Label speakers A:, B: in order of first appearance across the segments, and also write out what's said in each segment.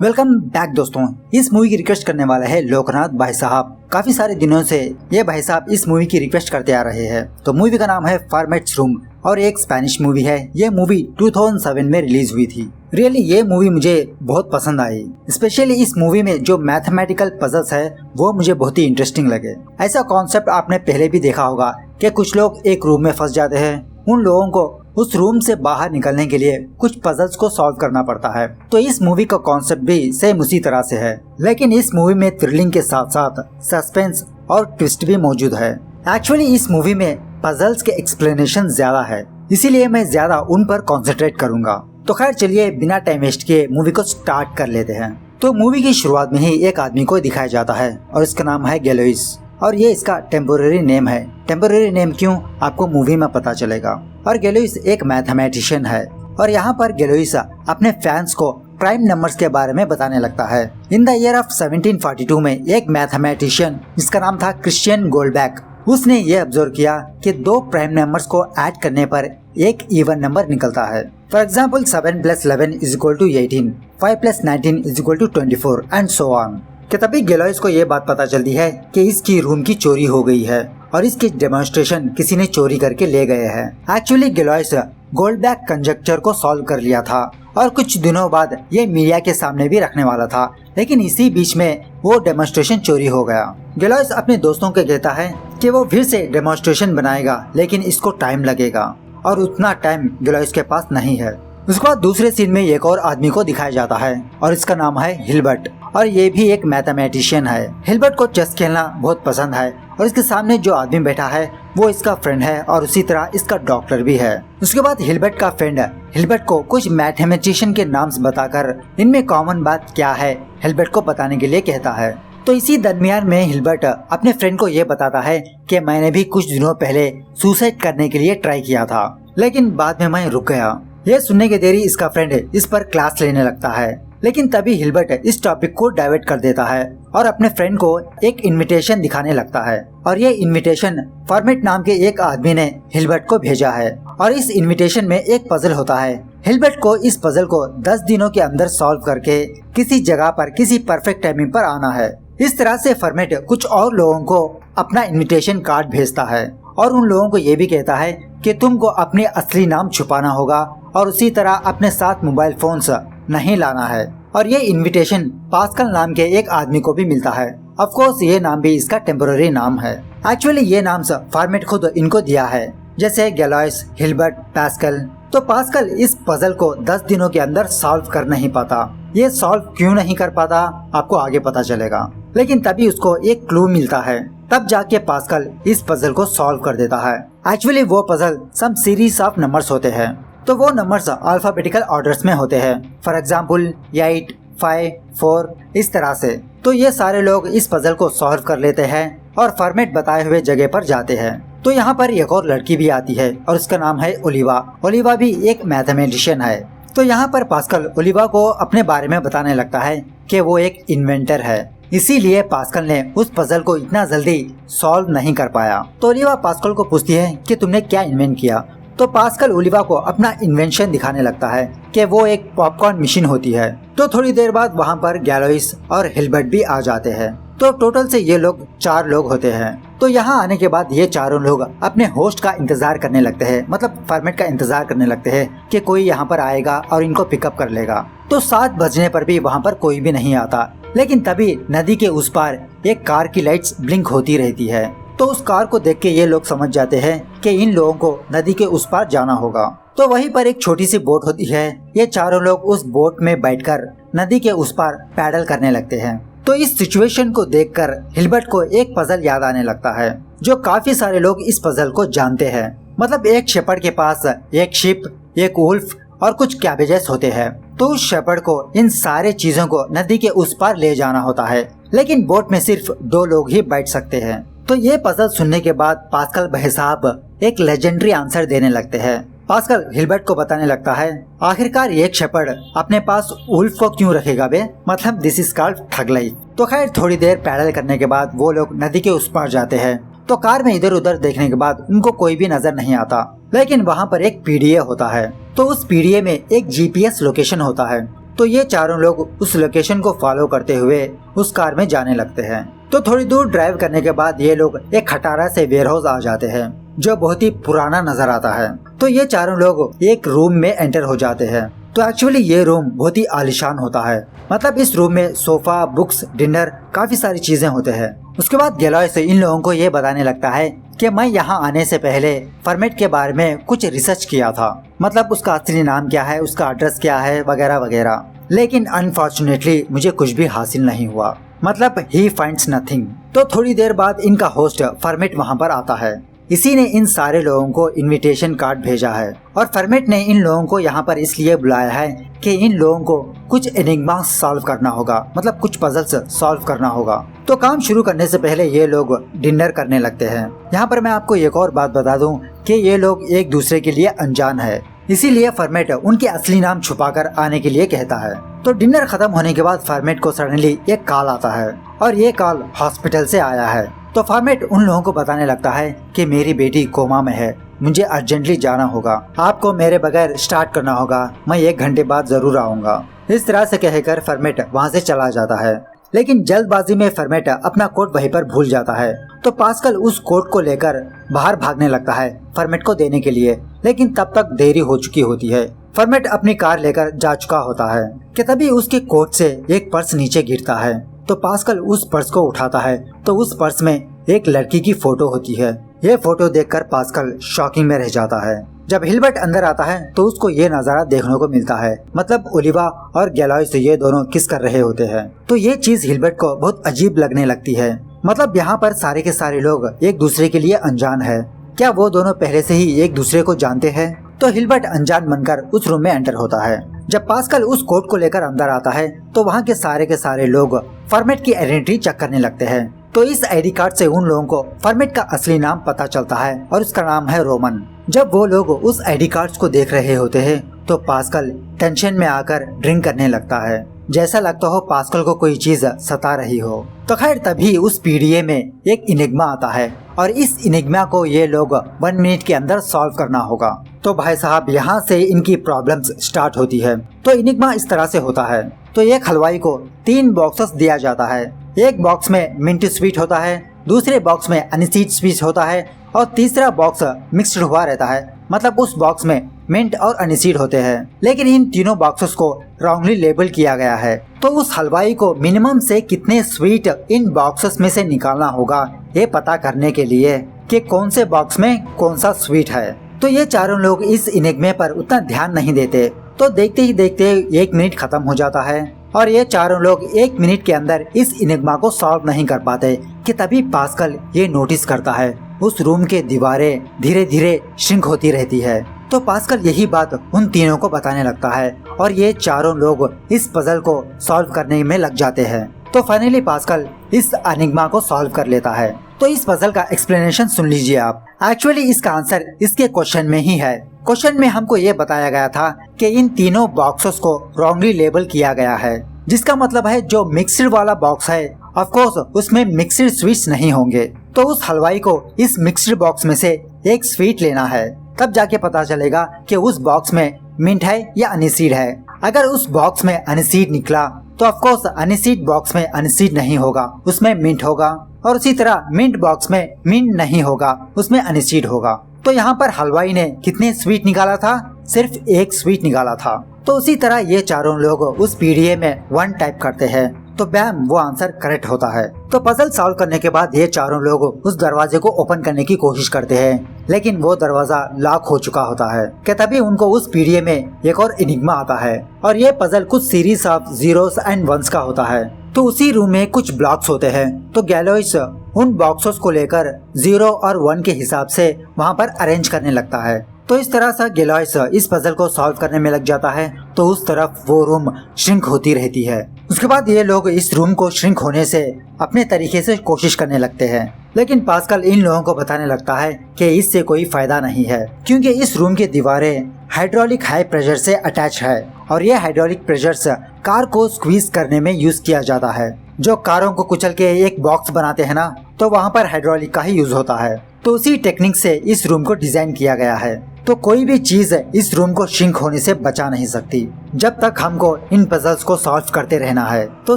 A: Welcome back दोस्तों। इस movie की रिक्वेस्ट करने वाला है लोकनाथ भाई साहब। काफी सारे दिनों से ये भाई साहब इस मूवी की रिक्वेस्ट करते आ रहे हैं। तो मूवी का नाम है फॉर्मेट्स रूम और एक स्पेनिश मूवी है। ये मूवी 2007 में रिलीज हुई थी। रियली ये मूवी मुझे बहुत पसंद आई। स्पेशली इस मूवी में जो मैथमेटिकल पजल्स है वो मुझे बहुत ही इंटरेस्टिंग लगे। ऐसा कॉन्सेप्ट आपने पहले भी देखा होगा कि कुछ लोग एक रूम में फंस जाते हैं, उन लोगों को उस रूम से बाहर निकलने के लिए कुछ पजल्स को सॉल्व करना पड़ता है। तो इस मूवी का कॉन्सेप्ट भी सेम उसी तरह से है, लेकिन इस मूवी में थ्रिलिंग के साथ साथ सस्पेंस और ट्विस्ट भी मौजूद है। एक्चुअली इस मूवी में पजल्स के एक्सप्लेनेशन ज्यादा है, इसीलिए मैं ज्यादा उन पर कॉन्सेंट्रेट करूंगा। तो खैर चलिए बिना टाइम वेस्ट किए मूवी को स्टार्ट कर लेते हैं। तो मूवी की शुरुआत में ही एक आदमी को दिखाया जाता है और इसका नाम है गैलोइस और ये इसका टेम्पोररी नेम है। टेम्पोररी नेम क्यों, आपको मूवी में पता चलेगा। और गैलोइस एक मैथमेटिशियन है और यहाँ पर गैलोइस अपने फैंस को प्राइम नंबर्स के बारे में बताने लगता है। इन द ईयर ऑफ 1742 में एक मैथमेटिशियन जिसका नाम था क्रिश्चियन गोल्डबैक, उसने ये ऑब्जर्व किया कि दो प्राइम नंबर्स को ऐड करने पर एक इवन नंबर निकलता है। For example 7 + 11 = 18, 5 + 19 = 24 and so on. कि तभी गैलोइस को ये बात पता चलती है कि इसकी रूम की चोरी हो गई है और इसकी डेमोन्स्ट्रेशन किसी ने चोरी करके ले गए हैं। एक्चुअली गैलोइस गोल्डबैक कंजक्चर को सॉल्व कर लिया था और कुछ दिनों बाद ये मीडिया के सामने भी रखने वाला था, लेकिन इसी बीच में वो डेमोन्स्ट्रेशन चोरी हो गया। गैलोइस अपने दोस्तों को कहता है कि वो फिर से डेमोन्स्ट्रेशन बनाएगा, लेकिन इसको टाइम लगेगा और उतना टाइम गैलोइस के पास नहीं है। उसके बाद दूसरे सीन में एक और आदमी को दिखाया जाता है और इसका नाम है हिल्बर्ट और ये भी एक मैथमेटिशियन है। हिल्बर्ट को चेस खेलना बहुत पसंद है और इसके सामने जो आदमी बैठा है वो इसका फ्रेंड है और उसी तरह इसका डॉक्टर भी है। उसके बाद हिल्बर्ट का फ्रेंड हिल्बर्ट को कुछ मैथमेटिशियन के नाम बताकर इनमें कॉमन बात क्या है हिल्बर्ट को बताने के लिए कहता है। तो इसी दरमियान में हिल्बर्ट अपने फ्रेंड को ये बताता है कि मैंने भी कुछ दिनों पहले सुसाइड करने के लिए ट्राई किया था, लेकिन बाद में मैं रुक गया। यह सुनने के देरी इसका फ्रेंड इस पर क्लास लेने लगता है, लेकिन तभी हिल्बर्ट इस टॉपिक को डाइवर्ट कर देता है और अपने फ्रेंड को एक इनविटेशन दिखाने लगता है। और ये इनविटेशन फॉर्मेट नाम के एक आदमी ने हिल्बर्ट को भेजा है और इस इनविटेशन में एक पजल होता है। हिल्बर्ट को इस पजल को 10 दिनों के अंदर सॉल्व करके किसी जगह पर किसी परफेक्ट टाइमिंग पर आना है। इस तरह से फॉर्मेट कुछ और लोगों को अपना इनविटेशन कार्ड भेजता है और उन लोगों को ये भी कहता है कि तुमको अपने असली नाम छुपाना होगा और उसी तरह अपने साथ मोबाइल फोन्स नहीं लाना है। और ये इनविटेशन पास्कल नाम के एक आदमी को भी मिलता है। ऑफ कोर्स ये नाम भी इसका टेम्पोररी नाम है। एक्चुअली ये नाम फॉर्मेट खुद इनको दिया है, जैसे गैलोइस, हिल्बर्ट, पास्कल। तो पास्कल इस पजल को 10 दिनों के अंदर सॉल्व कर नहीं पाता। ये सॉल्व क्यों नहीं कर पाता आपको आगे पता चलेगा, लेकिन तभी उसको एक क्लू मिलता है, तब जाके पास्कल इस पजल को सॉल्व कर देता है। एक्चुअली वो puzzle some series of numbers होते हैं, तो वो नंबर्स अल्फाबेटिकल ऑर्डर्स में होते हैं। फॉर एग्जाम्पल 8, 5, 4 इस तरह से। तो ये सारे लोग इस पजल को सॉल्व कर लेते हैं और फॉर्मेट बताए हुए जगह पर जाते हैं। तो यहाँ पर एक और लड़की भी आती है और उसका नाम है ओलिवा। ओलिवा भी एक मैथमेटिशियन है। तो यहाँ पर पास्कल ओलिवा को अपने बारे में बताने लगता है कि वो एक इन्वेंटर है, इसीलिए पास्कल ने उस पजल को इतना जल्दी सॉल्व नहीं कर पाया। तो ओलिवा पास्कल को पूछती है कि तुमने क्या इन्वेंट किया। तो पास्कल ओलिवा को अपना इन्वेंशन दिखाने लगता है कि वो एक पॉपकॉर्न मशीन होती है। तो थोड़ी देर बाद वहाँ पर गैलोइस और हिल्बर्ट भी आ जाते हैं। तो टोटल से ये लोग 4 लोग होते हैं। तो यहाँ आने के बाद ये चारों लोग अपने होस्ट का इंतजार करने लगते हैं, मतलब फॉर्मेट का इंतजार करने लगते हैं कि कोई यहाँ पर आएगा और इनको पिकअप कर लेगा। तो 7 बजने पर भी वहाँ पर कोई भी नहीं आता, लेकिन तभी नदी के उस पार एक कार की लाइट्स ब्लिंक होती रहती है। तो उस कार को देख के ये लोग समझ जाते हैं कि इन लोगों को नदी के उस पार जाना होगा। तो वहीं पर एक छोटी सी बोट होती है। ये चारों लोग उस बोट में बैठकर नदी के उस पार पैडल करने लगते हैं। तो इस सिचुएशन को देखकर हिल्बर्ट को एक पजल याद आने लगता है, जो काफी सारे लोग इस पजल को जानते हैं। मतलब एक शेपर्ड के पास एक शिप, एक वुल्फ और कुछ कैबेजेस होते हैं। तो उस शेपर्ड को इन सारे चीजों को नदी के उस पार ले जाना होता है, लेकिन बोट में सिर्फ 2 लोग ही बैठ सकते हैं। तो ये पजल सुनने के बाद पास्कल भाई साहब एक लेजेंडरी आंसर देने लगते हैं। पास्कल हिल्बर्ट को बताने लगता है, आखिरकार एक शेपर्ड अपने पास उल्फ को क्यों रखेगा बे, मतलब दिस इज कॉल्ड ठगलाई। तो खैर थोड़ी देर पैडल करने के बाद वो लोग नदी के उस पार जाते हैं। तो कार में इधर उधर देखने के बाद उनको कोई भी नजर नहीं आता, लेकिन वहाँ पर एक पीडीए होता है। तो उस पीडीए में एक जीपीएस लोकेशन होता है तो ये चारों लोग उस लोकेशन को फॉलो करते हुए उस कार में जाने लगते हैं। तो थोड़ी दूर ड्राइव करने के बाद ये लोग एक खटारा से वेयरहाउस आ जाते हैं जो बहुत ही पुराना नजर आता है। तो ये चारों लोग एक रूम में एंटर हो जाते हैं। तो एक्चुअली ये रूम बहुत ही आलीशान होता है। मतलब इस रूम में सोफा, बुक्स, डिनर, काफी सारी चीजें होते हैं। उसके बाद गैलॉयस इन लोगों को ये बताने लगता है कि मैं यहाँ आने से पहले फॉर्मेट के बारे में कुछ रिसर्च किया था। मतलब उसका असली नाम क्या है, उसका एड्रेस क्या है, वगैरह वगैरह। लेकिन अनफॉर्चुनेटली मुझे कुछ भी हासिल नहीं हुआ। मतलब ही फाइंड्स नथिंग। तो थोड़ी देर बाद इनका होस्ट फॉर्मेट वहाँ पर आता है। इसी ने इन सारे लोगों को इनविटेशन कार्ड भेजा है और फॉर्मेट ने इन लोगों को यहाँ पर इसलिए बुलाया है कि इन लोगों को कुछ एनिग्मा सॉल्व करना होगा। मतलब कुछ पजल्स सॉल्व करना होगा। तो काम शुरू करने से पहले ये लोग डिनर करने लगते हैं। यहाँ पर मैं आपको एक और बात बता दूं कि ये लोग एक दूसरे के लिए अनजान है, इसीलिए फॉर्मेट उनके असली नाम छुपाकर आने के लिए कहता है। तो डिनर खत्म होने के बाद फॉर्मेट को सडनली एक कॉल आता है और ये कॉल हॉस्पिटल से आया है। तो फॉर्मेट उन लोगों को बताने लगता है कि मेरी बेटी कोमा में है, मुझे अर्जेंटली जाना होगा, आपको मेरे बगैर स्टार्ट करना होगा, मैं 1 घंटे बाद जरूर आऊंगा। इस तरह से कहकर फॉर्मेट वहाँ से चला जाता है। लेकिन जल्दबाजी में फॉर्मेट अपना कोट वहीं पर भूल जाता है। तो पास्कल उस कोट को लेकर बाहर भागने लगता है फॉर्मेट को देने के लिए, लेकिन तब तक देरी हो चुकी होती है। फॉर्मेट अपनी कार लेकर जा चुका होता है कि तभी उसके कोट से एक पर्स नीचे गिरता है। तो पास्कल उस पर्स को उठाता है तो उस पर्स में एक लड़की की फोटो होती है। ये फोटो देखकर पास्कल शॉकिंग में रह जाता है। जब हिल्बर्ट अंदर आता है तो उसको ये नजारा देखने को मिलता है। मतलब ओलिवा और गैलॉयस ये दोनों किस कर रहे होते हैं। तो ये चीज हिल्बर्ट को बहुत अजीब लगने लगती है। मतलब यहाँ पर सारे के सारे लोग एक दूसरे के लिए अनजान है। क्या वो दोनों पहले से ही एक दूसरे को जानते हैं? तो हिल्बर्ट अनजान बनकर उस रूम में एंटर होता है। जब पास्कल उस कोट को लेकर अंदर आता है तो वहाँ के सारे लोग फॉर्मेट की आइडेंटिटी चेक करने लगते हैं। तो इस आईडी कार्ड से उन लोगों को फॉर्मेट का असली नाम पता चलता है और उसका नाम है रोमन। जब वो लोग उस आईडी कार्ड्स को देख रहे होते हैं तो पास्कल टेंशन में आकर ड्रिंक करने लगता है, जैसा लगता हो पास्कल को कोई चीज सता रही हो। तो खैर तभी उस पीडीए में एक इनिग्मा आता है और इस इनिग्मा को ये लोग 1 मिनट के अंदर सॉल्व करना होगा। तो भाई साहब यहाँ से इनकी प्रॉब्लम्स स्टार्ट होती है। तो इनिग्मा इस तरह से होता है। तो एक हलवाई को 3 बॉक्सेस दिया जाता है। एक बॉक्स में मिंट स्वीट होता है, दूसरे बॉक्स में अनिसीड स्वीट होता है और तीसरा बॉक्स मिक्स्ड हुआ रहता है। मतलब उस बॉक्स में मिंट और अनिसीड होते हैं। लेकिन इन तीनों बॉक्सेस को रॉन्गली लेबल किया गया है। तो उस हलवाई को मिनिमम से कितने स्वीट इन बॉक्सेस में से निकालना होगा ये पता करने के लिए कि कौन से बॉक्स में कौन सा स्वीट है। तो ये चारों लोग इस इनिग्मे पर उतना ध्यान नहीं देते। तो देखते ही देखते 1 मिनट खत्म हो जाता है और ये चारों लोग 1 मिनट के अंदर इस इनिग्मा को सॉल्व नहीं कर पाते कि तभी पास्कल ये नोटिस करता है उस रूम के दीवारें धीरे धीरे श्रिंक होती रहती है। तो पास्कल यही बात उन तीनों को बताने लगता है और ये चारों लोग इस पजल को सॉल्व करने में लग जाते हैं। तो फाइनली पास्कल इस एनिग्मा को सॉल्व कर लेता है। तो इस पजल का एक्सप्लेनेशन सुन लीजिए आप। एक्चुअली इसका आंसर इसके क्वेश्चन में ही है। क्वेश्चन में हमको ये बताया गया था कि इन तीनों बॉक्सेस को रॉन्गली लेबल किया गया है, जिसका मतलब है जो मिक्सड वाला बॉक्स है ऑफ कोर्स उसमें मिक्सड स्वीट्स नहीं होंगे। तो उस हलवाई को इस मिक्सड बॉक्स में से एक स्वीट लेना है, तब जाके पता चलेगा कि उस बॉक्स में मिंट है या अनिसीड है। अगर उस बॉक्स में अनिसीड निकला तो ऑफ कोर्स अनिसीड बॉक्स में अनिसीड नहीं होगा, उसमें मिंट होगा। और उसी तरह मिंट बॉक्स में मिंट नहीं होगा, उसमें अनिसीड होगा। तो यहाँ पर हलवाई ने कितने स्वीट निकाला था? सिर्फ 1 स्वीट निकाला था। तो उसी तरह ये चारों लोग उस पीडीए में 1 टाइप करते हैं तो बैम वो आंसर करेक्ट होता है। तो पजल सॉल्व करने के बाद ये चारों लोग उस दरवाजे को ओपन करने की कोशिश करते हैं, लेकिन वो दरवाजा लॉक हो चुका होता है कि तभी उनको उस पीडीए में एक और इनिग्मा आता है और ये पजल कुछ series of zeros and ones का होता है। तो उसी रूम में कुछ ब्लॉक्स होते हैं। तो गैलॉयस उन बॉक्सेस को लेकर 0 और 1 के हिसाब से वहाँ पर अरेंज करने लगता है। तो इस तरह से गैलॉयस इस पजल को सॉल्व करने में लग जाता है। तो उस तरफ वो रूम श्रिंक होती रहती है। उसके बाद ये लोग इस रूम को श्रिंक होने से अपने तरीके से कोशिश करने लगते हैं, लेकिन पास्कल इन लोगों को बताने लगता है कि इससे कोई फायदा नहीं है, क्योंकि इस रूम की दीवारें हाइड्रोलिक हाई प्रेशर से अटैच है और ये हाइड्रोलिक प्रेशर कार को स्क्वीज करने में यूज किया जाता है। जो कारों को कुचल के एक बॉक्स बनाते हैं ना, तो वहाँ पर हाइड्रोलिक का ही यूज होता है। तो उसी टेक्निक से इस रूम को डिजाइन किया गया है। तो कोई भी चीज इस रूम को श्रिंक होने से बचा नहीं सकती जब तक हमको इन पजल्स को सॉल्व करते रहना है। तो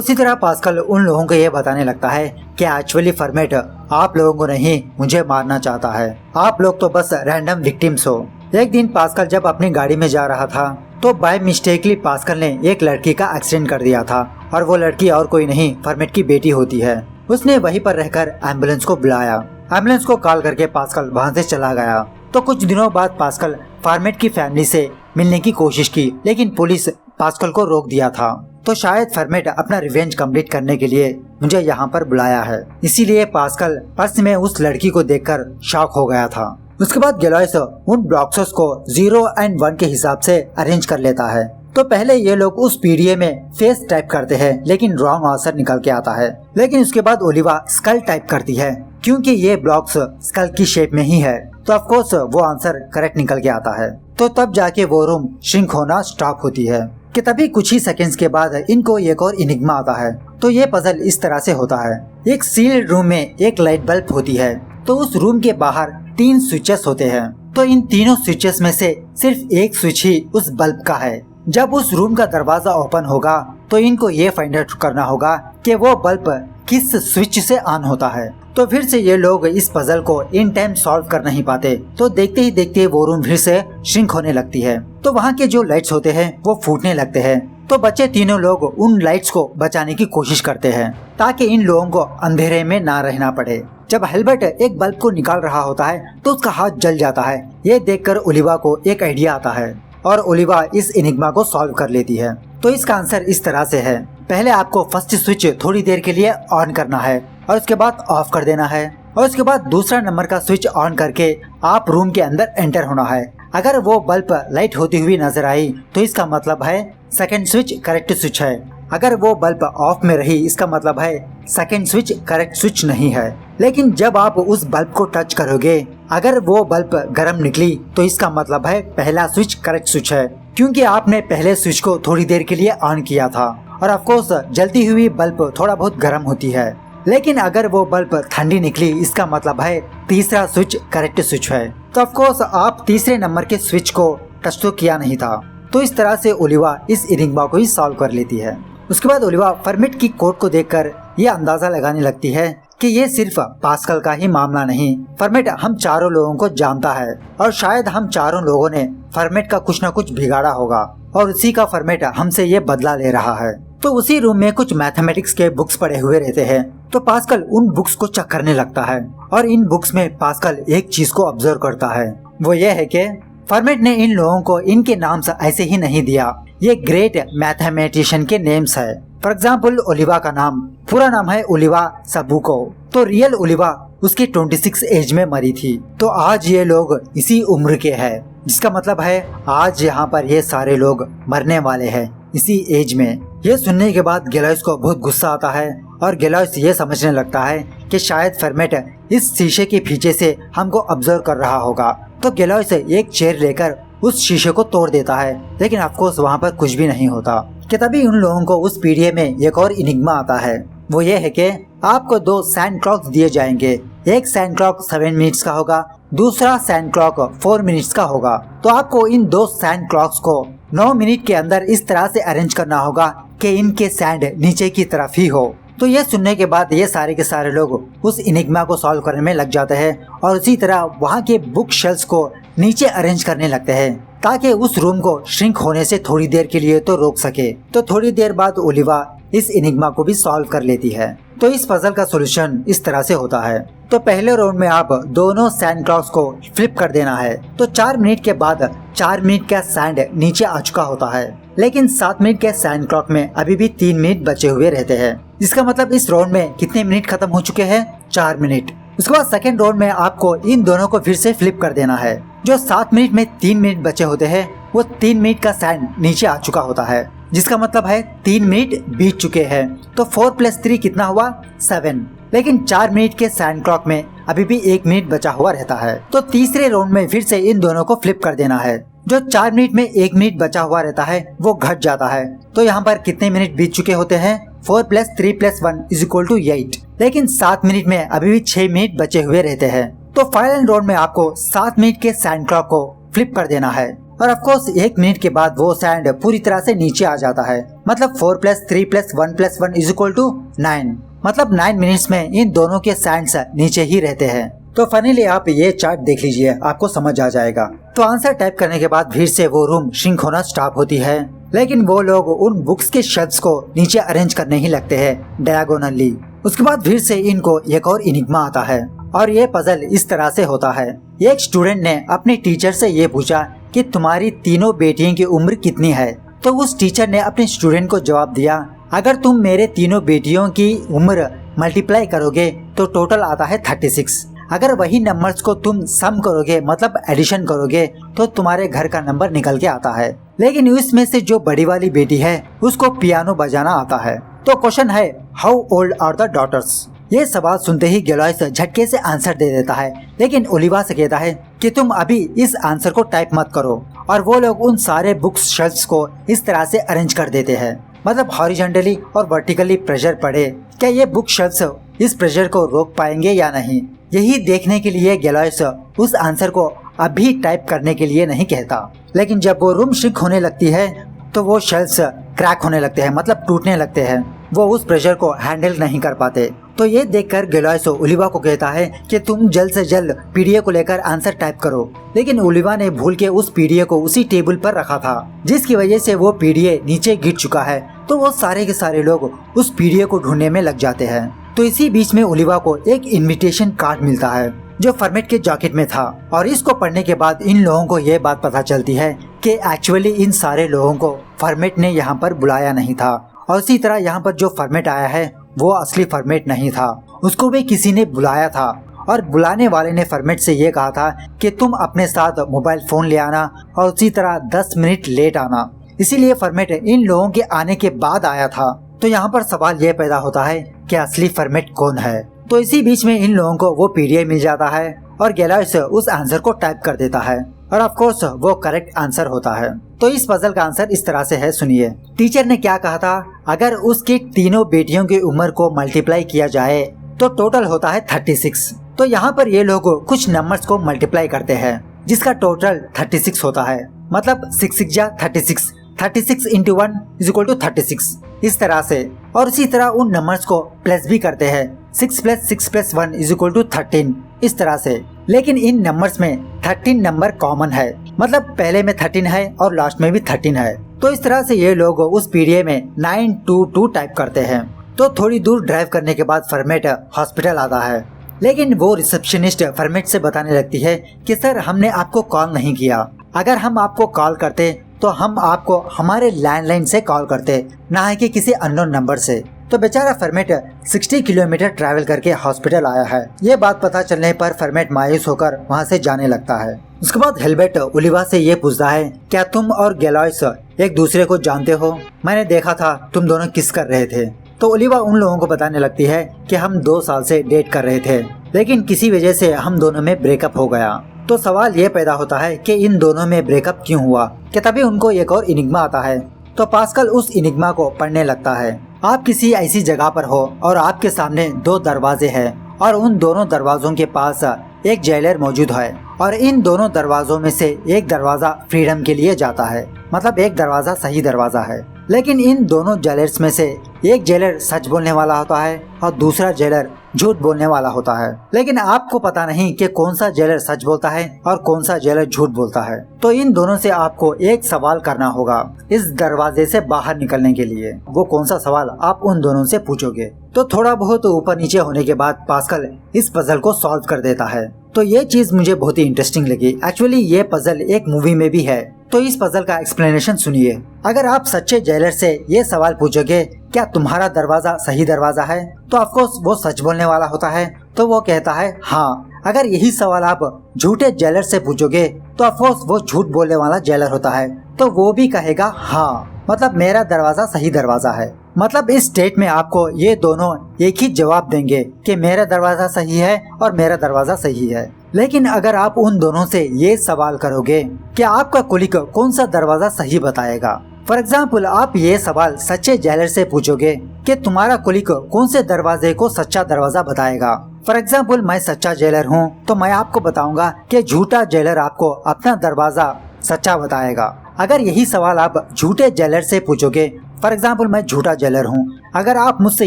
A: इसी तरह पास्कल उन लोगों को ये बताने लगता है कि एक्चुअली फॉर्मेट आप लोगों को नहीं, मुझे मारना चाहता है। आप लोग तो बस रैंडम विक्टिम्स हो। एक दिन पास्कल जब अपनी गाड़ी में जा रहा था तो बाय मिस्टेकली पास्कल ने एक लड़की का एक्सीडेंट कर दिया था और वो लड़की और कोई नहीं, फॉर्मेट की बेटी होती है। उसने वहीं पर रहकर एम्बुलेंस को बुलाया। एम्बुलेंस को कॉल करके पास्कल वहाँ से चला गया। तो कुछ दिनों बाद पास्कल फॉर्मेट की फैमिली से मिलने की कोशिश की, लेकिन पुलिस पास्कल को रोक दिया था। तो शायद फॉर्मेट अपना रिवेंज कंप्लीट करने के लिए मुझे यहाँ पर बुलाया है, इसीलिए पास्कल पर्स में उस लड़की को देखकर शॉक हो गया था। उसके बाद गेलॉयस उन बॉक्सेस को 0 और 1 के हिसाब से अरेंज कर लेता है। तो पहले ये लोग उस पीडीए में फेस टाइप करते हैं, लेकिन रॉन्ग आंसर निकल के आता है। लेकिन उसके बाद ओलिवा स्कल टाइप करती है, क्योंकि ये ब्लॉक्स स्कल की शेप में ही है। तो ऑफ कोर्स वो आंसर करेक्ट निकल के आता है। तो तब जाके वो रूम श्रिंक होना स्टॉप होती है कि तभी कुछ ही सेकंड्स के बाद इनको एक और इनिग्मा आता है। तो ये पजल इस तरह से होता है। एक सील्ड रूम में एक लाइट बल्ब होती है। तो उस रूम के बाहर 3 स्विचेस होते हैं। तो इन तीनों स्विचेस में से सिर्फ एक स्विच ही उस बल्ब का है। जब उस रूम का दरवाजा ओपन होगा तो इनको ये फाइंड आउट करना होगा कि वो बल्ब किस स्विच से ऑन होता है। तो फिर से ये लोग इस पजल को इन टाइम सॉल्व कर नहीं पाते। तो देखते ही देखते वो रूम फिर से श्रिंक होने लगती है। तो वहाँ के जो लाइट्स होते हैं वो फूटने लगते हैं। तो बच्चे तीनों लोग उन लाइट्स को बचाने की कोशिश करते हैं ताकि इन लोगों को अंधेरे में ना रहना पड़े। जब हेल्बर्ट एक बल्ब को निकाल रहा होता है तो उसका हाथ जल जाता है। ये देखकर ओलिवा को एक आइडिया आता है और ओलिवा इस एनिग्मा को सॉल्व कर लेती है। तो इसका आंसर इस तरह से है। पहले आपको फर्स्ट स्विच थोड़ी देर के लिए ऑन करना है और उसके बाद ऑफ कर देना है, और उसके बाद दूसरा नंबर का स्विच ऑन करके आप रूम के अंदर एंटर होना है। अगर वो बल्ब लाइट होती हुई नजर आई तो इसका मतलब है सेकंड स्विच करेक्ट स्विच है। अगर वो बल्ब ऑफ में रही इसका मतलब है सेकंड स्विच करेक्ट स्विच नहीं है। लेकिन जब आप उस बल्ब को टच करोगे, अगर वो बल्ब गर्म निकली तो इसका मतलब है पहला स्विच करेक्ट स्विच है, क्योंकि आपने पहले स्विच को थोड़ी देर के लिए ऑन किया था। और ऑफ कोर्स जलती हुई बल्ब थोड़ा बहुत गर्म होती है। लेकिन अगर वो बल्ब ठंडी निकली इसका मतलब है तीसरा स्विच करेक्ट स्विच है। तो ऑफ कोर्स आप तीसरे नंबर के स्विच को टच तो किया नहीं था। तो इस तरह से ओलिवा इस एनिग्मा को ही सॉल्व कर लेती है। उसके बाद ओलिवा फॉर्मेट की कोड को देखकर ये अंदाजा लगाने लगती है कि ये सिर्फ पास्कल का ही मामला नहीं, फॉर्मेट हम चारों लोगों को जानता है और शायद हम चारों लोगों ने फॉर्मेट का कुछ न कुछ बिगाड़ा होगा और उसी का फॉर्मेट हमसे ये बदला ले रहा है। तो उसी रूम में कुछ मैथमेटिक्स के बुक्स पड़े हुए रहते हैं। तो पास्कल उन बुक्स को चेक करने लगता है और इन बुक्स में पास्कल एक चीज को ऑब्जर्व करता है। वो ये है कि फॉर्मेट ने इन लोगों को इनके नाम ऐसे ही नहीं दिया, ये ग्रेट मैथमेटिशियन के नेम्स है। फॉर एग्जाम्पल ओलिवा का नाम पूरा नाम है ओलिवा सबुको। तो रियल ओलिवा उसकी 26 एज में मरी थी। तो आज ये लोग इसी उम्र के हैं, जिसका मतलब है आज यहाँ पर ये सारे लोग मरने वाले हैं इसी एज में। ये सुनने के बाद गेलॉयस को बहुत गुस्सा आता है और गेलॉयस ये समझने लगता है कि शायद फॉर्मेट इस शीशे के पीछे से हमको ऑब्जर्व कर रहा होगा। तो गेलॉयस एक चेयर लेकर उस शीशे को तोड़ देता है, लेकिन ऑफकोर्स वहाँ पर कुछ भी नहीं होता। कि तभी उन लोगों को उस पीडीए में एक और इनिग्मा आता है। वो ये है कि आपको 2 सैंड क्लॉक्स दिए जाएंगे। एक सैंड क्लॉक 7 मिनट्स का होगा, दूसरा सैंड क्लॉक 4 मिनट्स का होगा। तो आपको इन 2 सैंड क्लॉक्स को 9 मिनट के अंदर इस तरह से अरेंज करना होगा कि इनके सैंड नीचे की तरफ ही हो। तो ये सुनने के बाद ये सारे के सारे लोग उस इनिग्मा को सॉल्व करने में लग जाते हैं और उसी तरह वहाँ के बुक शेल्फ्स को नीचे अरेंज करने लगते हैं ताकि उस रूम को श्रिंक होने से थोड़ी देर के लिए तो रोक सके। तो थोड़ी देर बाद ओलिवा इस इनिग्मा को भी सॉल्व कर लेती है। तो इस पजल का सॉल्यूशन इस तरह से होता है। तो पहले राउंड में आप दोनों सैंड क्लॉक्स को फ्लिप कर देना है। तो 4 मिनट के बाद 4 मिनट का सैंड नीचे आ चुका होता है, लेकिन 7 मिनट के सैंड क्लॉक में अभी भी 3 मिनट बचे हुए रहते हैं। इसका मतलब इस राउंड में कितने मिनट खत्म हो चुके हैं? 4 मिनट। उसके बाद सेकेंड राउंड में आपको इन दोनों को फिर से फ्लिप कर देना है। जो 7 मिनट में 3 मिनट बचे होते हैं वो 3 मिनट का सैंड नीचे आ चुका होता है, जिसका मतलब है 3 मिनट बीत चुके हैं। तो 4 + 3 कितना हुआ? 7। लेकिन 4 मिनट के सैंड क्लॉक में अभी भी 1 मिनट बचा हुआ रहता है। तो तीसरे राउंड में फिर से इन दोनों को फ्लिप कर देना है। जो 4 मिनट में 1 मिनट बचा हुआ रहता है वो घट जाता है। तो यहाँ पर कितने मिनट बीत चुके होते हैं? 4 + 3 + 1 = 8। लेकिन 7 मिनट में अभी भी 6 मिनट बचे हुए रहते हैं। तो फाइनल राउंड में आपको 7 मिनट के सैंड क्लॉक को फ्लिप कर देना है और ऑफ कोर्स 1 मिनट के बाद वो सैंड पूरी तरह से नीचे आ जाता है। मतलब 4 + 3 + 1 + 1 = 9। मतलब 9 मिनट्स में इन दोनों के सैंड्स नीचे ही रहते हैं। तो फाइनली आप ये चार्ट देख लीजिए, आपको समझ आ जाएगा। तो आंसर टाइप करने के बाद फिर से वो रूम श्रिंक होना स्टॉप होती है, लेकिन वो लोग उन बुक्स के शेल्फ्स को नीचे अरेंज करने ही लगते हैं डायगोनली। उसके बाद फिर से इनको एक और इनिग्मा आता है और ये पजल इस तरह से होता है। एक स्टूडेंट ने अपने टीचर से ये पूछा कि तुम्हारी तीनों बेटियों की उम्र कितनी है। तो उस टीचर ने अपने स्टूडेंट को जवाब दिया, अगर तुम मेरे तीनों बेटियों की उम्र मल्टीप्लाई करोगे तो टोटल आता है 36। अगर वही नंबर्स को तुम सम करोगे मतलब एडिशन करोगे तो तुम्हारे घर का नंबर निकल के आता है। लेकिन इसमें से जो बड़ी वाली बेटी है उसको पियानो बजाना आता है। तो क्वेश्चन है, how old are the daughters. ये सवाल सुनते ही गेलॉयस झटके से आंसर दे देता है, लेकिन ओलिवा से कहता है कि तुम अभी इस आंसर को टाइप मत करो। और वो लोग उन सारे बुक्स शेल्फ्स को इस तरह से अरेंज कर देते हैं, मतलब हॉरिजॉन्टली और वर्टिकली प्रेशर पड़े। क्या ये बुक शेल्फ्स इस प्रेशर को रोक पाएंगे या नहीं, यही देखने के लिए गेलॉयस उस आंसर को अभी टाइप करने के लिए नहीं कहता। लेकिन जब वो रूम श्रिंक होने लगती है तो वो शेल्फ्स क्रैक होने लगते हैं, मतलब टूटने लगते हैं। वो उस प्रेशर को हैंडल नहीं कर पाते। तो ये देखकर गेलॉयस ओलिवा को कहता है कि तुम जल्द से जल्द पीडीए को लेकर आंसर टाइप करो। लेकिन ओलिवा ने भूल के उस पीडीए को उसी टेबल पर रखा था, जिसकी वजह से वो पीडीए नीचे गिर चुका है। तो वो सारे के सारे लोग उस पीडीए को ढूंढने में लग जाते हैं। तो इसी बीच में ओलिवा को एक इनविटेशन कार्ड मिलता है जो फॉर्मेट के जैकेट में था। और इसको पढ़ने के बाद इन लोगों को ये बात पता चलती है कि एक्चुअली इन सारे लोगों को फॉर्मेट ने यहाँ पर बुलाया नहीं था। और इसी तरह यहाँ पर जो फॉर्मेट आया है वो असली फॉर्मेट नहीं था, उसको भी किसी ने बुलाया था। और बुलाने वाले ने फॉर्मेट से ये कहा था कि तुम अपने साथ मोबाइल फोन ले आना और उसी तरह 10 मिनट लेट आना। इसीलिए फॉर्मेट इन लोगों के आने के बाद आया था। तो यहाँ पर सवाल ये पैदा होता है कि असली फॉर्मेट कौन है। तो इसी बीच में इन लोगों को वो पीडीएफ मिल जाता है और गेलॉयस उस आंसर को टाइप कर देता है और ऑफ कोर्स वो करेक्ट आंसर होता है। तो इस पजल का आंसर इस तरह से है, सुनिए। टीचर ने क्या कहा था, अगर उसकी तीनों बेटियों की उम्र को मल्टीप्लाई किया जाए तो टोटल होता है 36। तो यहाँ पर ये लोग कुछ नंबर्स को मल्टीप्लाई करते हैं जिसका टोटल 36 होता है। मतलब 6 6 जा 36, 36 × 1 = 36 इस तरह से। और इसी तरह उन नंबर्स को प्लस भी करते हैं, 6 + 6 + 1 = 13 इस तरह से। लेकिन इन नंबर्स में 13 नंबर कॉमन है, मतलब पहले में 13 है और लास्ट में भी 13 है। तो इस तरह से ये लोग उस पीडीएफ में 922 टाइप करते हैं। तो थोड़ी दूर ड्राइव करने के बाद फॉर्मेट हॉस्पिटल आता है, लेकिन वो रिसेप्शनिस्ट फॉर्मेट से बताने लगती है कि सर हमने आपको कॉल नहीं किया, अगर हम आपको कॉल करते तो हम आपको हमारे लैंडलाइन से कॉल करते, ना है कि किसी अननोन नंबर से। तो बेचारा फॉर्मेट 60 किलोमीटर ट्रैवल करके हॉस्पिटल आया है। ये बात पता चलने पर फॉर्मेट मायूस होकर वहाँ से जाने लगता है। उसके बाद हेल्बर्ट ओलिवा से ये पूछता है, क्या तुम और गेलॉयस एक दूसरे को जानते हो? मैंने देखा था तुम दोनों किस कर रहे थे। तो ओलिवा उन लोगों को बताने लगती है कि हम 2 साल से डेट कर रहे थे, लेकिन किसी वजह से हम दोनों में ब्रेकअप हो गया। तो सवाल ये पैदा होता है कि इन दोनों में ब्रेकअप क्यों हुआ। कि तभी उनको एक और इनिग्मा आता है। तो पास्कल उस इनिग्मा को पढ़ने लगता है। आप किसी ऐसी जगह पर हो और आपके सामने 2 दरवाजे हैं और उन दोनों दरवाजों के पास एक जेलर मौजूद है और इन दोनों दरवाजों में से एक दरवाजा फ्रीडम के लिए जाता है, मतलब एक दरवाजा सही दरवाजा है। लेकिन इन दोनों जेलर्स में से एक जेलर सच बोलने वाला होता है और दूसरा जेलर झूठ बोलने वाला होता है। लेकिन आपको पता नहीं कि कौन सा जेलर सच बोलता है और कौन सा जेलर झूठ बोलता है। तो इन दोनों से आपको एक सवाल करना होगा इस दरवाजे से बाहर निकलने के लिए। वो कौन सा सवाल आप उन दोनों से पूछोगे। तो थोड़ा बहुत ऊपर नीचे होने के बाद पास्कल इस पजल को सॉल्व कर देता है। तो ये चीज मुझे बहुत ही इंटरेस्टिंग लगी। एक्चुअली ये पजल एक मूवी में भी है। तो इस पजल का एक्सप्लेनेशन सुनिए। अगर आप सच्चे जेलर से ये सवाल पूछोगे, क्या तुम्हारा दरवाजा सही दरवाजा है, तो ऑफकोर्स वो सच बोलने वाला होता है। तो वो कहता है हाँ। अगर यही सवाल आप झूठे जेलर से पूछोगे तो ऑफकोर्स वो झूठ बोलने वाला जेलर होता है। तो वो भी कहेगा हाँ, मतलब मेरा दरवाजा सही दरवाजा है। मतलब इस स्टेट में आपको ये दोनों एक ही जवाब देंगे कि मेरा दरवाजा सही है और मेरा दरवाजा सही है। लेकिन अगर आप उन दोनों से ये सवाल करोगे कि आपका कुलिक कौन सा दरवाजा सही बताएगा। फॉर एग्जाम्पल आप ये सवाल सच्चे जेलर से पूछोगे कि तुम्हारा कुलिक कौन से दरवाजे को सच्चा दरवाजा बताएगा। फॉर एग्जाम्पल मैं सच्चा जेलर हूँ तो मैं आपको बताऊंगा कि झूठा जेलर आपको अपना दरवाजा सच्चा बताएगा। अगर यही सवाल आप झूठे जेलर से पूछोगे, फॉर एग्जाम्पल मैं झूठा जेलर हूँ, अगर आप मुझसे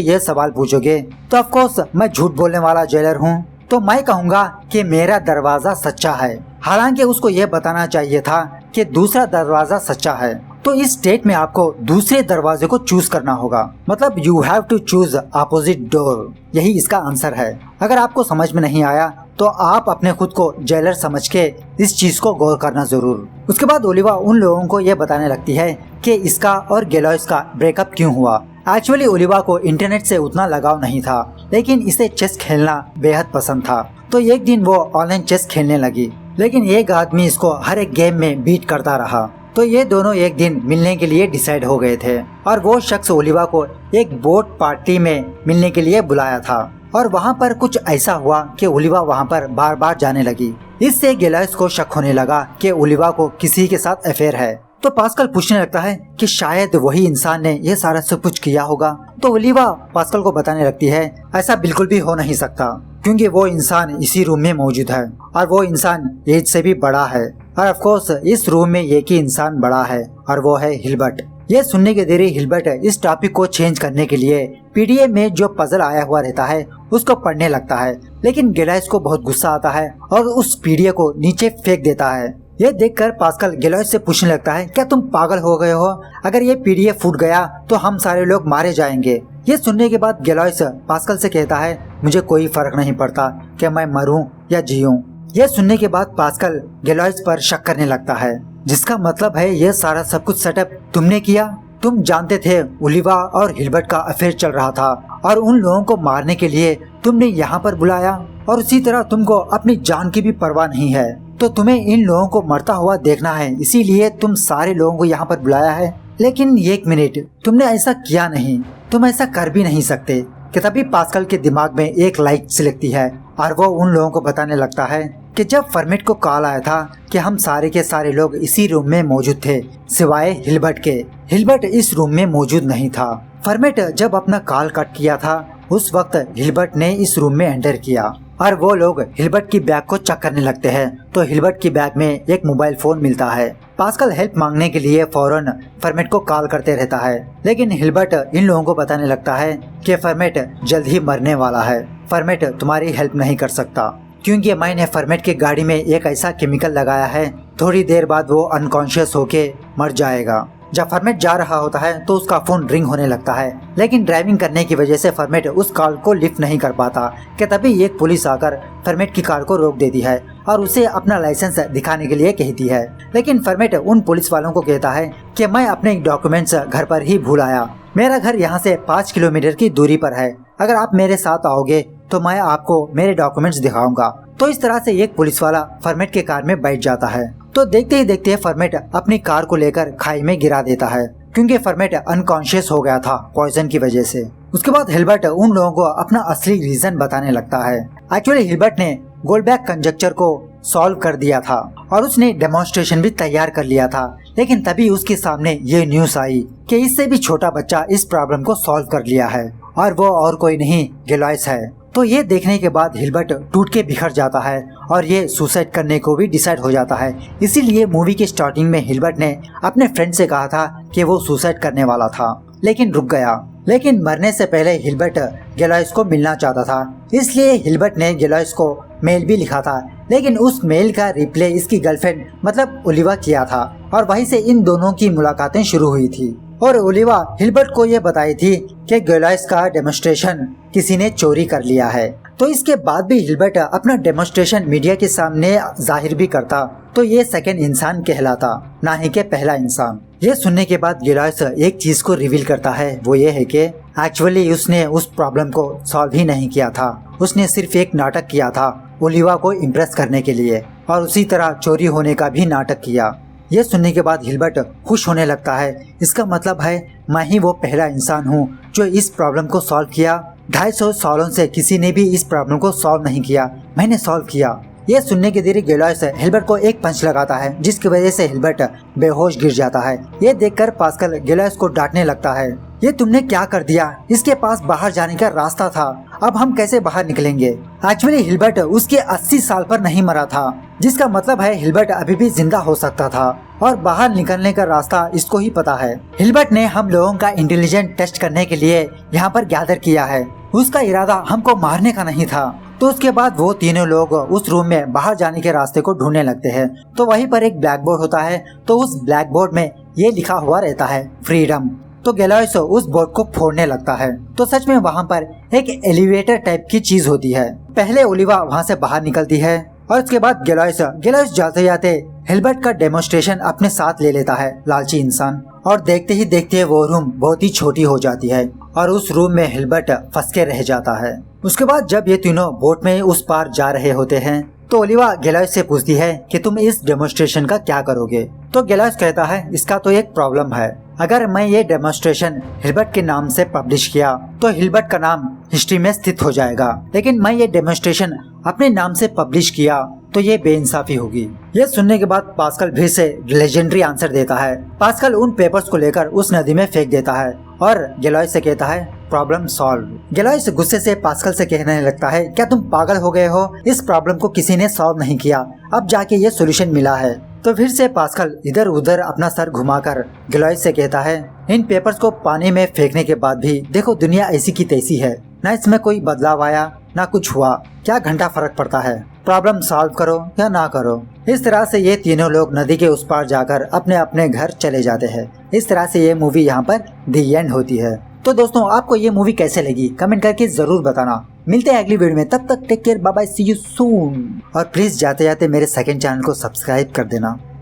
A: ये सवाल पूछोगे तो ऑफ कोर्स मैं झूठ बोलने वाला जेलर हूँ, तो मैं कहूँगा कि मेरा दरवाजा सच्चा है। हालांकि उसको ये बताना चाहिए था कि दूसरा दरवाजा सच्चा है। तो इस स्टेट में आपको दूसरे दरवाजे को चूज करना होगा, मतलब you have to choose opposite door. यही इसका आंसर है। अगर आपको समझ में नहीं आया तो आप अपने खुद को जेलर समझ के इस चीज को गौर करना जरूर। उसके बाद ओलिवा उन लोगों को ये बताने लगती है कि इसका और गेलॉयस का ब्रेकअप क्यों हुआ। एक्चुअली ओलिवा को इंटरनेट से उतना लगाव नहीं था, लेकिन इसे चेस खेलना बेहद पसंद था। तो एक दिन वो ऑनलाइन चेस खेलने लगी, लेकिन एक आदमी इसको हर एक गेम में बीट करता रहा। तो ये दोनों एक दिन मिलने के लिए डिसाइड हो गए थे और वो शख्स ओलिवा को एक बोट पार्टी में मिलने के लिए बुलाया था। और वहाँ पर कुछ ऐसा हुआ कि ओलिवा वहाँ पर बार बार जाने लगी। इससे गेलॉयस को शक होने लगा कि ओलिवा को किसी के साथ अफेयर है। तो पास्कल पूछने लगता है कि शायद वही इंसान ने ये सारा सब कुछ किया होगा। तो ओलिवा पास्कल को बताने लगती है ऐसा बिल्कुल भी हो नहीं सकता, क्योंकि वो इंसान इसी रूम में मौजूद है और वो इंसान एज से भी बड़ा है। और ऑफ कोर्स इस रूम में एक ही इंसान बड़ा है और वो है हिल्बर्ट। ये सुनने के देरी हिल्बर्ट इस टॉपिक को चेंज करने के लिए पीडीएफ में जो पजल आया हुआ रहता है उसको पढ़ने लगता है, लेकिन गेलॉयस को बहुत गुस्सा आता है और उस पीडीएफ को नीचे फेंक देता है। ये देखकर पास्कल गेलॉयस से पूछने लगता है क्या तुम पागल हो गए हो? अगर ये पीडीएफ फूट गया तो हम सारे लोग मारे जाएंगे। ये सुनने के बाद गेलॉयस पास्कल से कहता है मुझे कोई फर्क नहीं पड़ता कि मैं मरूं या जीऊं। यह सुनने के बाद पास्कल गेलॉयस पर शक करने लगता है, जिसका मतलब है ये सारा सब कुछ सेटअप तुमने किया। तुम जानते थे ओलिवा और हिल्बर्ट का अफेयर चल रहा था और उन लोगों को मारने के लिए तुमने यहाँ पर बुलाया, और उसी तरह तुमको अपनी जान की भी परवाह नहीं है। तो तुम्हें इन लोगों को मरता हुआ देखना है, इसीलिए तुम सारे लोगों को यहाँ पर बुलाया है। लेकिन एक मिनट, तुमने ऐसा किया नहीं, तुम ऐसा कर भी नहीं सकते। कि तभी पास्कल के दिमाग में एक लाइट सिलकती है और वो उन लोगों को बताने लगता है कि जब फर्मेट को कॉल आया था कि हम सारे के सारे लोग इसी रूम में मौजूद थे सिवाय हिल्बर्ट के। हिल्बर्ट इस रूम में मौजूद नहीं था। फर्मेट जब अपना कॉल कट किया था उस वक्त हिल्बर्ट ने इस रूम में एंटर किया और वो लोग हिल्बर्ट की बैग को चेक करने लगते हैं। तो हिल्बर्ट की बैग में एक मोबाइल फोन मिलता है। पास्कल हेल्प मांगने के लिए फौरन फर्मेट को कॉल करते रहता है, लेकिन हिल्बर्ट इन लोगों को बताने लगता है कि फर्मेट जल्द ही मरने वाला है। फर्मेट तुम्हारी हेल्प नहीं कर सकता क्योंकि मैंने फर्मेट की गाड़ी में एक ऐसा केमिकल लगाया है, थोड़ी देर बाद वो अनकॉन्शियस होके मर जाएगा। जब फर्मेट जा रहा होता है तो उसका फोन रिंग होने लगता है, लेकिन ड्राइविंग करने की वजह से फर्मेट उस कॉल को लिफ्ट नहीं कर पाता। कि तभी एक पुलिस आकर फर्मेट की कार को रोक देती है और उसे अपना लाइसेंस दिखाने के लिए कहती है। लेकिन फर्मेट उन पुलिस वालों को कहता है कि मैं अपने डॉक्यूमेंट्स घर पर ही भूल आया। मेरा घर यहाँ से 5 किलोमीटर की दूरी पर है। अगर आप मेरे साथ आओगे तो मैं आपको मेरे डॉक्यूमेंट्स दिखाऊंगा। तो इस तरह से एक पुलिस वाला फर्मेट के कार में बैठ जाता है। तो देखते ही देखते फर्मेट अपनी कार को लेकर खाई में गिरा देता है क्योंकि फर्मेट अनकॉन्शियस हो गया था पॉइजन की वजह से। उसके बाद हिल्बर्ट उन लोगों को अपना असली रीजन बताने लगता है। एक्चुअली हिल्बर्ट ने गोल्डबैक कंजक्चर को सॉल्व कर दिया था और उसने डेमोन्स्ट्रेशन भी तैयार कर लिया था, लेकिन तभी उसके सामने ये न्यूज आई कि इससे भी छोटा बच्चा इस प्रॉब्लम को सॉल्व कर लिया है और वो और कोई नहीं गेलॉयस है। तो ये देखने के बाद हिल्बर्ट टूट के बिखर जाता है और ये सुसाइड करने को भी डिसाइड हो जाता है। इसीलिए मूवी के स्टार्टिंग में हिल्बर्ट ने अपने फ्रेंड से कहा था कि वो सुसाइड करने वाला था, लेकिन रुक गया। लेकिन मरने से पहले हिल्बर्ट गेलॉयस को मिलना चाहता था, इसलिए हिल्बर्ट ने गेलॉयस को मेल भी लिखा था, लेकिन उस मेल का रिप्लाई इसकी गर्लफ्रेंड मतलब ओलिवा किया था और वहीं से इन दोनों की मुलाकातें शुरू हुई थी। और ओलिवा हिल्बर्ट को ये बताई थी कि गेलॉयस का डेमोन्स्ट्रेशन किसी ने चोरी कर लिया है। तो इसके बाद भी हिल्बर्ट अपना डेमोन्स्ट्रेशन मीडिया के सामने जाहिर भी करता तो ये सेकंड इंसान कहलाता, ना ही के पहला इंसान। ये सुनने के बाद गेलॉयस एक चीज को रिवील करता है, वो ये है कि एक्चुअली उसने उस प्रॉब्लम को सॉल्व ही नहीं किया था, उसने सिर्फ एक नाटक किया था ओलिवा को इम्प्रेस करने के लिए और उसी तरह चोरी होने का भी नाटक किया। ये सुनने के बाद हिल्बर्ट खुश होने लगता है। इसका मतलब है मैं ही वो पहला इंसान हूँ जो इस प्रॉब्लम को सॉल्व किया। 250 सालों से किसी ने भी इस प्रॉब्लम को सॉल्व नहीं किया, मैंने सॉल्व किया। ये सुनने के देरी गेलॉयस हिल्बर्ट को एक पंच लगाता है, जिसकी वजह से हिल्बर्ट बेहोश गिर जाता है। ये देखकर पास्कल गेलॉयस को डांटने लगता है, ये तुमने क्या कर दिया? इसके पास बाहर जाने का रास्ता था, अब हम कैसे बाहर निकलेंगे? एक्चुअली हिल्बर्ट उसके 80 साल पर नहीं मरा था, जिसका मतलब है हिल्बर्ट अभी भी जिंदा हो सकता था और बाहर निकलने का रास्ता इसको ही पता है। हिल्बर्ट ने हम लोगों का इंटेलिजेंस टेस्ट करने के लिए यहाँ पर गैदर किया है। उसका इरादा हमको मारने का नहीं था। तो उसके बाद वो तीनों लोग उस रूम में बाहर जाने के रास्ते को ढूंढने लगते हैं। तो वहीं पर एक ब्लैक बोर्ड होता है, तो उस ब्लैक बोर्ड में ये लिखा हुआ रहता है फ्रीडम। तो गेलॉयस उस बोर्ड को फोड़ने लगता है। तो सच में वहाँ पर एक एलिवेटर टाइप की चीज होती है। पहले ओलिवा वहाँ से बाहर निकलती है और उसके बाद गेलॉयस जाते जाते हिल्बर्ट का डेमोन्स्ट्रेशन अपने साथ ले लेता है, लालची इंसान। और देखते ही देखते वो रूम बहुत ही छोटी हो जाती है और उस रूम में हिल्बर्ट फंस के रह जाता है। उसके बाद जब ये तीनों बोट में उस पार जा रहे होते हैं, तो ओलिवा गेलॉयस से पूछती है कि तुम इस डेमोन्स्ट्रेशन का क्या करोगे? तो गेलॉयस कहता है, इसका तो एक प्रॉब्लम है। अगर मैं ये डेमोन्स्ट्रेशन हिल्बर्ट के नाम से पब्लिश किया तो हिल्बर्ट का नाम हिस्ट्री में स्थित हो जाएगा, लेकिन मैं ये डेमोन्स्ट्रेशन अपने नाम से पब्लिश किया तो ये बेइंसाफी होगी। ये सुनने के बाद पास्कल फिर से लेजेंडरी आंसर देता है। पास्कल उन पेपर्स को लेकर उस नदी में फेंक देता है और गेलॉयस से कहता है, प्रॉब्लम सॉल्व। गेलॉयस गुस्से से पास्कल से कहने लगता है, क्या तुम पागल हो गए हो? इस प्रॉब्लम को किसी ने सॉल्व नहीं किया, अब जाके ये सोल्यूशन मिला है। तो फिर से पास्कल इधर उधर अपना सर घुमाकर गेलॉयस से कहता है, इन पेपर्स को पानी में फेंकने के बाद भी देखो दुनिया ऐसी की तैसी है, ना इसमें कोई बदलाव आया ना कुछ हुआ, क्या घंटा फर्क पड़ता है? प्रॉब्लम सॉल्व करो या ना करो। इस तरह से ये तीनों लोग नदी के उस पार जाकर अपने अपने घर चले जाते हैं। इस तरह से ये मूवी यहाँ पर दी एंड होती है। तो दोस्तों, आपको ये मूवी कैसे लगी कमेंट करके जरूर बताना। मिलते हैं अगली वीडियो में, तब तक take care, bye bye, see you soon. और प्लीज जाते जाते मेरे सेकंड चैनल को सब्सक्राइब कर देना।